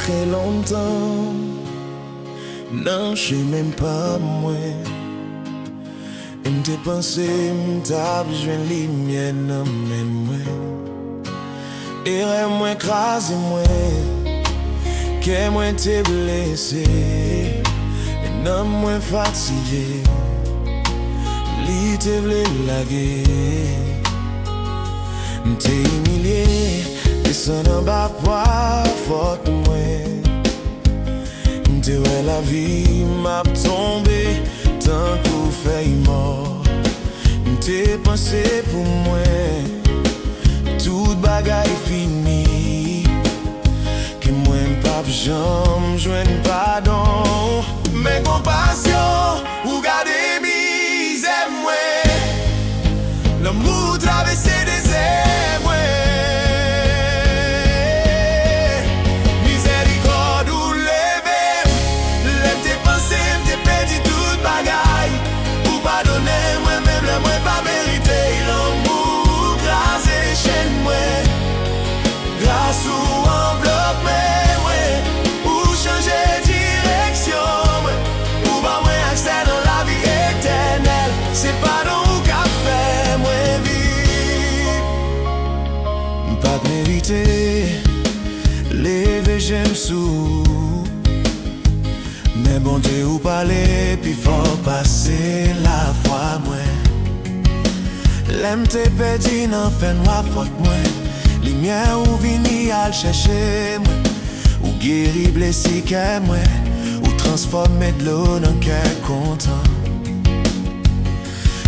très longtemps. Non, je sais même pas moi. M'te pensé, m'ta besoin de lumière dans mes mains. Et moi écrasé moi, que moi t'ai blessé. Et non moi fatigué, li te vle laguer. M'te humilié, descend en bas pour faute moi. M'te ouais la vie m'a tombé tant qu'on fait mort. M'te pensé pour moi, toute bagaille fini. Que moi pas jamais joindre pardon. Mais compassion, ou garder misère moi. L'amour traverser des airs moi. Miséricorde ou lever, l'aime tes pensées, m'te perdu toute bagaille. Ou pardonner moi-même, le moi pas mérité. L'amour crasé chez moi. Grâce ou enveloppe moi, ou changer direction moi. Ou pas moi accès dans la vie éternelle. C'est pas donc qu'a fait moi vivre. Pas de mériter, lever j'aime sous. Mais bon Dieu ou parler, puis faut passer la foi moi. L'aime te perdu n'en fait noir faute moi. Lumière ou vini à chercher moi. Ou guéri blessé qu'est moi. Ou transformer de l'eau dans cœur content.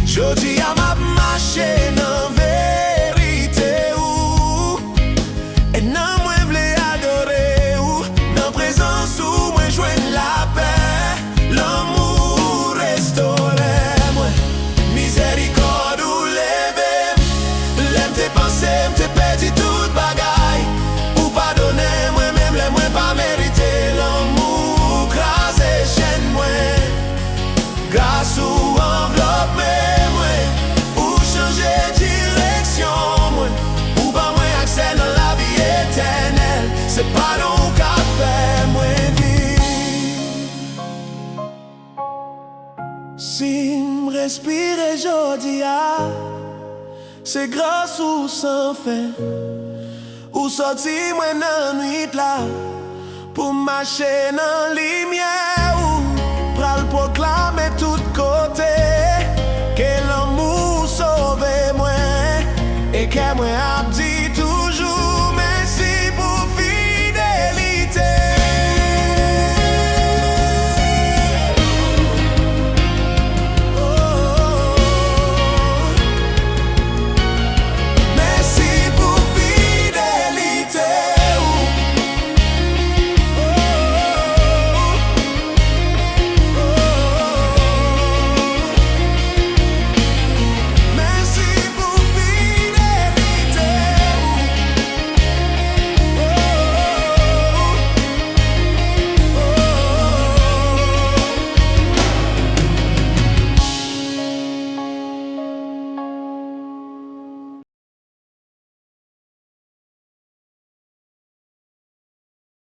Jodi à ma marché dans vérité ou. Et non moi v'lais adorer ou. Dans présence ou moi joindre la paix. L'amour restaurer moi. Miséricorde ou lever. L'aime tes pensées, m'te perdu toute bagaille. Ou pardonner moi-même, le moi pas mérité. L'amour crasé chaîne moi. Grâce ou enveloppe moi. Ou changer direction moi. Ou pas moi accès dans la vie éternelle. C'est pas donc qu'a fait moi vivre. Si m'respire jodi a, c'est grâce ou sans fin. Ou sorti moi dans nuit là. Pour marcher dans lumière ou pral proclamer tout côté. Que l'amour sauve moi. Et que moi